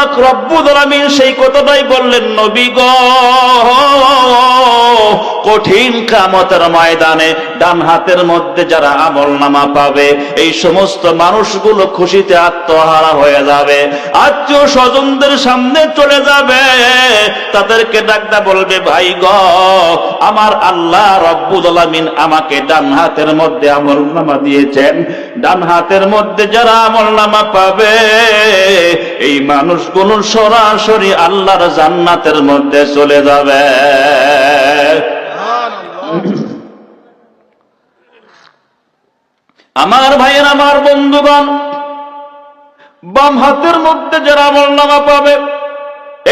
পাক রব্বুল আলামিন সেই কথাটাই বললেন, নবী গো, কঠিন কিয়ামতের ময়দানে ডান হাতের মধ্যে যারা আমলনামা পাবে, এই সমস্ত মানুষগুলো খুশিতে আত্মহারা হয়ে যাবে, আত্মীয় স্বজনদের সামনে চলে যাবে, তাদেরকে ডাকতে বলবে, ভাই গো, আমার আল্লাহ রব্বুল আলামিন আমাকে ডান হাতের মধ্যে আমলনামা দিয়েছেন। ডান হাতের মধ্যে যারা আমলনামা পাবে, এই মানুষগুলো সরাসরি আল্লাহর জান্নাতের মধ্যে চলে যাবে। আমার ভাইয়ের, আমার বন্ধুগণ, বাম হাতের মধ্যে যারা আমলনামা পাবে,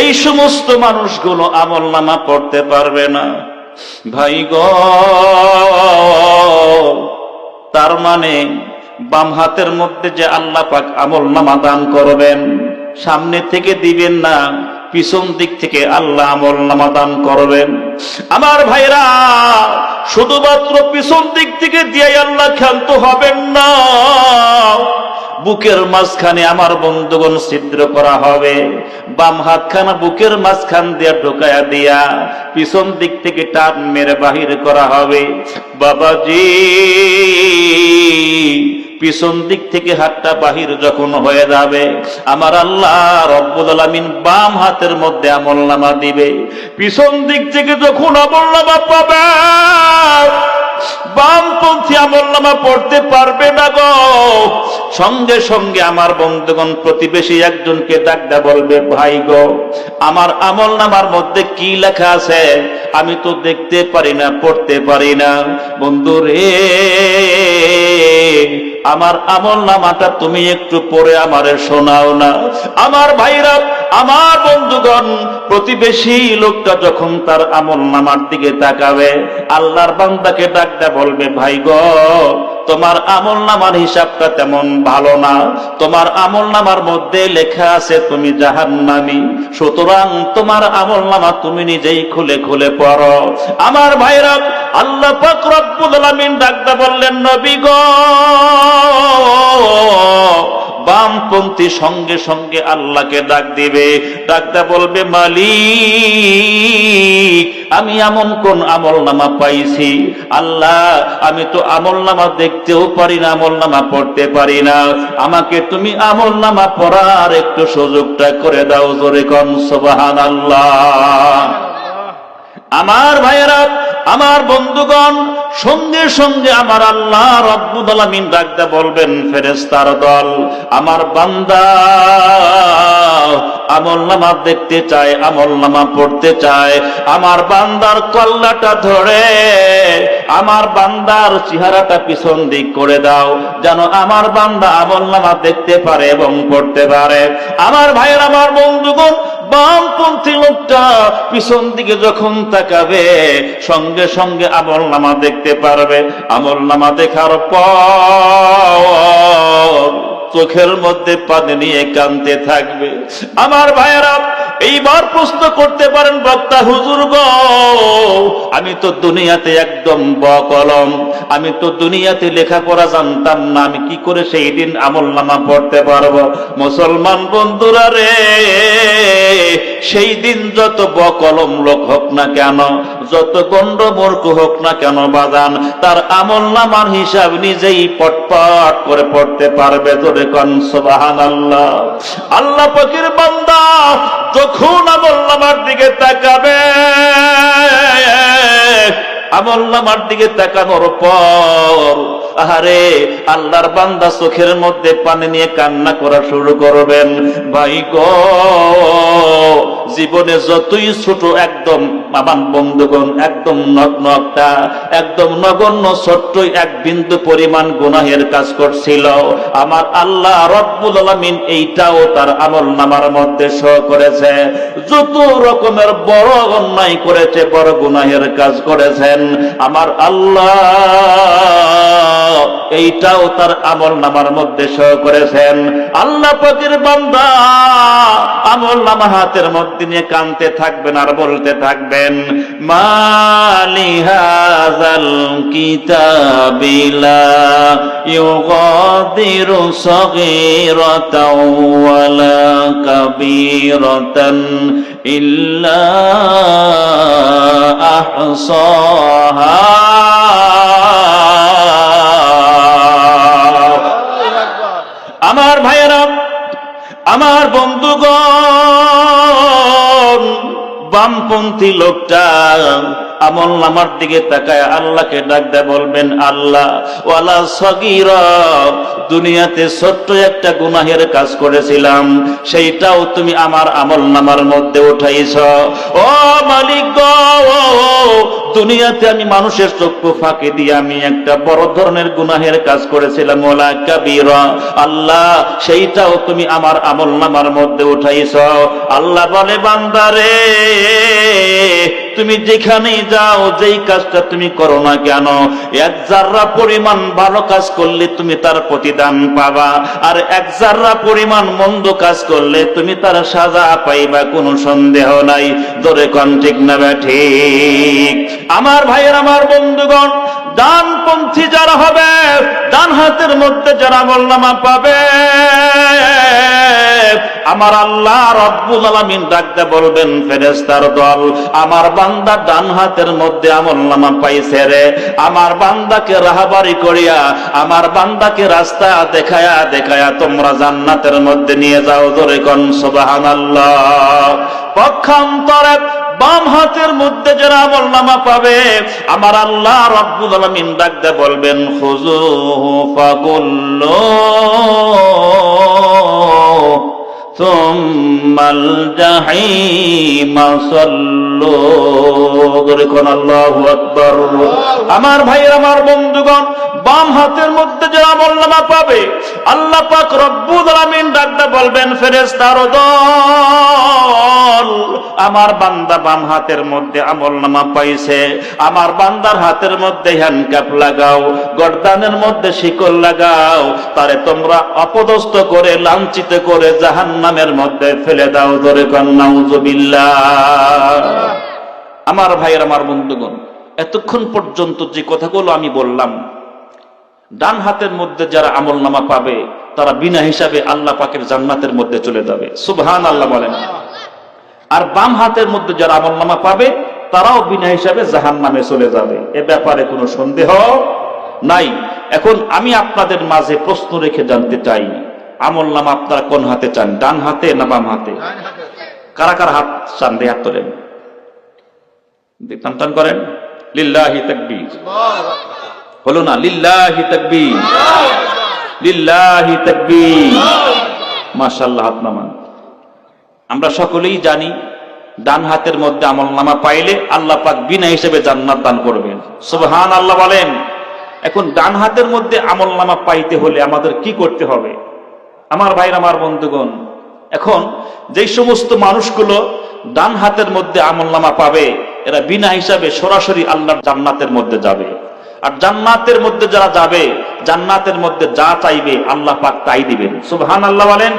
এই সমস্ত মানুষগুলো আমলনামা পড়তে পারবে না। ভাই গো, তার মানে বাম হাতের মধ্যে যে আল্লাহ পাক আমলনামা দান করবেন, সামনে থেকে দিবেন না, পিছন দিক থেকে আল্লাহ আমলনামা দান করবেন। আমার ভাইরা, শুধুমাত্র পিছন দিক থেকে দিয়ে আল্লাহ ক্ষান্ত হবেন না, বুকের মাঝখানে আমার বন্ধুগণ ছিদ্র করা হবে, বাম হাতখানা বুকের মাঝখান দিয়ে ঢোকায়া দিয়া পিছন দিক থেকে টান মেরে বাহির করা হবে। বাবাজি, পিছন দিক থেকে হাতটা বাহির যখন হয়ে যাবে, আমার আল্লাহ রব্বুল আলামিন বাম হাতের মধ্যে আমলনামা দিবে। পিছন দিক থেকে যখন আমলনামা পাবে, বামপন্থী আমলনামা পড়তে পারবে না গো। সঙ্গে সঙ্গে আমার বন্ধুগণ প্রতিবেশী একজনকে ডাকতে বলবে, ভাই গো, আমার আমলনামার মধ্যে কি লেখা আছে আমি তো দেখতে পারি না, পড়তে পারি না। বন্ধু রে, আমার আমলনামাটা তুমি একটু পড়ে আমারে শোনাও না। আমার ভাইরা, আমার বন্ধুগণ, প্রতিবেশী লোকটা যখন তার আমলনামার দিকে তাকাবে, আল্লাহর বান্দাকে ডাকতে বলবে, ভাই গো, তোমার আমলনামার হিসাবটা তেমন ভালো না, তোমার আমলনামার মধ্যে লেখা আছে তুমি জাহান্নামী, সুতরাং তোমার আমলনামা তুমি নিজেই খুলে খুলে পড়ো। আমার ভাইরা, আল্লাহ পাক রব্বুল আলামিন ডাকতে বললেন, নবী গো, বামপন্থী সঙ্গে সঙ্গে আল্লাহকে ডাক দিবে, ডাকতে বলবে, মালিক, আমি এমন কোন আমলনামা পাইছি আল্লাহ, আমি তো আমলনামা দেখতেও পারি না, আমলনামা পড়তে পারি না, আমাকে তুমি আমলনামা পড়ার একটু সুযোগটা করে দাও। জোরে কোন সুবহানাল্লাহ। আমার ভাইয়েরা, আমার বন্ধুগণ, সঙ্গে সঙ্গে আমার আল্লাহ রব্বুল আলামিন ডাকতে বলবেন, ফেরেশতার দল, আমার বান্দা আমলনামা দেখতে চায়, আমলনামা পড়তে চায়, আমার বান্দার কল্লাটা ধরে আমার বান্দার চেহারাটা পিছন দিক করে দাও, যেন আমার বান্দা আমলনামা দেখতে পারে এবং পড়তে পারে। আমার ভাইয়ের, আমার বন্ধুগণ, বামপন্থী লোকটা পিছন দিকে যখন তাকাবে, সঙ্গে সঙ্গে আমলনামা দেখতে পারবে। আমলনামা দেখার পর চোখের মধ্যে পানি নিয়ে কাঁদতে থাকবে। আমার ভাইয়েরা, এইবার প্রশ্ন করতে পারেন, বক্তা হুজুর গো, আমি তো দুনিয়াতে একদম বকলম, আমি তো দুনিয়াতে লেখাপড়া জানতাম না, আমি কি করে সেই দিন আমলনামা পড়তে পারবো? মুসলমান বন্ধুরা রে, সেই দিন যত বকলম লোক হোক না কেন, যত গণ্ড মূর্খ হোক না কেন বাজান, তার আমলনামার হিসাব নিজেই পটপট করে পড়তে পারবে। জোরে কোন সুবহানাল্লাহ। আল্লাহ পাকের বান্দা যখন আমলনামার দিকে তাকাবে, আমলনামার দিকে তাকানোর পর আহারে আল্লাহর বান্দা চোখের মধ্যে পানি নিয়ে কান্না করা শুরু করবেন। ভাই গো, জীবনে যতই ছোট, একদম আমার বন্ধুগণ, একদম নগ্নটা, একদম নগণ্য ছোট্ট এক বিন্দু পরিমাণ গুনাহের কাজ করছিল, আমার আল্লাহ রব্বুল আলামিন এইটাও তার আমলনামার মধ্যে শো করেছে। যত রকমের বড় অন্যায় করেছে, বড় গুনাহের কাজ করেছেন, আমার আল্লাহ এইটাও তার আমলনামার মধ্যে শো করেছেন। আল্লাহ পাকের বান্দা আমলনামা হাতের মধ্যে নিয়ে কাঁদতে থাকবেন আর বলতে থাকবেন, মালি হাযাল কিতাবিলা ইউগাদিরু সাগীরাতাও ওয়ালা কাবীরা সগীরাতান ইল্লা আহসাহা। আমার ভাইয়েরা, আমার বন্ধুগণ, বামপন্থী লোকটা আমল নামার দিকে তাকায় আল্লাহকে ডাক দেয়, বলবেন আল্লাহ ওয়ালা সগীরা, দুনিয়াতে ছোট্ট একটা গুনাহের কাজ করেছিলাম, সেইটাও তুমি আমার আমল নামার মধ্যে উঠাইছ। ও মালিক গো, দুনিয়াতে আমি মানুষের চক্ষু ফাঁকি দিয়ে আমি একটা বড় ধরনের গুনাহের কাজ করেছিলাম, ওয়ালা কাবীরা, আল্লাহ সেইটাও তুমি আমার আমল নামার মধ্যে উঠাইছ। আল্লাহ বলে, বান্দারে তুমি যেখানেই যাও, যেই কাজটা তুমি করো না কেন, এক জাররা পরিমাণ ভালো কাজ করলে তুমি তার প্রতিদান পাবা, আর এক জাররা পরিমাণ মন্দ কাজ করলে তুমি তার সাজা পাইবা, কোনো সন্দেহ নাই। জোরে কোন ঠিক না ঠিক? আমার ভাইয়ের, আমার বন্ধুগণ, ডানপন্থী যারা হবে, ডান হাতের মধ্যে যারা আমলনামা পাবে, আমার আল্লাহ রব্বুল আলামিন ডাকতে বলবেন, ফেরেশতার দল, আমার বান্দা ডান হাতের মধ্যে আমলনামা পাইছে রে, আমার বান্দাকে রাহবারি করিয়া, আমার বান্দাকে রাস্তা দেখায়া দেখায়া তোমরা জান্নাতের মধ্যে নিয়ে যাও। জোরে কোন সুবহানাল্লাহ। পক্ষান্তরে বাম হাতের মধ্যে যারা আমলনামা পাবে, আমার আল্লাহ রব্বুল আলামিন ডাকতে বলবেন, খুযুহু ফাগুল্লু সুম্মাল জাহিমা সাল্লু। আল্লাহু আকবার। আমার ভাইয়ের, আমার বন্ধুগণ, বাম হাতের মধ্যে যারা আমলনামা পাবে, আল্লাহ পাক রব্বুল আলামিন ডাকতে বলবেন, ফেরেশতার দল, আমার বান্দা বাম হাতের মধ্যে আমলনামা পাইছে, আমার বান্দার হাতের মধ্যে হ্যান্ডকাপ লাগাও, গর্দানের মধ্যে শিকল লাগাও, তারে তোমরা অপদস্থ করে লাঞ্ছিত করে জাহান্নামের মধ্যে ফেলে দাও। ধরে কোন নাউযুবিল্লাহ। আমার ভাইয়ের, আমার বন্ধুগণ, এতক্ষণ পর্যন্ত যে কথাগুলো আমি বললাম, ডান হাতের মধ্যে যারা আমলনামা পাবে তারা বিনা হিসাবে আল্লাহ পাকের জান্নাতের মধ্যে চলে যাবে। সুবহানাল্লাহ বলেন। আর বাম হাতের মধ্যে যারা আমলনামা পাবে তারাও বিনা হিসাবে জাহান্নামে চলে যাবে, এ ব্যাপারে কোনো সন্দেহ নাই। এখন আমি আপনাদের মাঝে প্রশ্ন রেখে জানতে চাই, আমলনামা আপনারা কোন হাতে চান, ডান হাতে না বাম হাতে? কারা কারা হাত চান? দিয়ে হাত তোলেন, টান টান করেন। লিল্লাহি তাকবীর। হলো না? লিল্লাহি তাকবীর, লিল্লাহি তাকবীর। মাশাআল্লাহ, হাত নামান। আমরা সকলেই জানি ডান হাতের মধ্যে আমলনামা পাইলে আল্লাহ পাক বিনা হিসেবে জান্নাত দান করবেন। সুবহানাল্লাহ বলেন। এখন ডান হাতের মধ্যে আমলনামা পাইতে হলে আমাদের কি করতে হবে? আমার ভাইরা, আমার বন্ধুগণ, এখন যেই সমস্ত মানুষগুলো ডান হাতের মধ্যে আমলনামা পাবে, এরা বিনা হিসাবে সরাসরি আল্লাহর জান্নাতের মধ্যে যাবে। আর জান্নাতের মধ্যে যারা যাবে, জান্নাতের মধ্যে যা চাইবে আল্লাহ পাক তাই দিবেন। সুবহানাল্লাহ বলেন।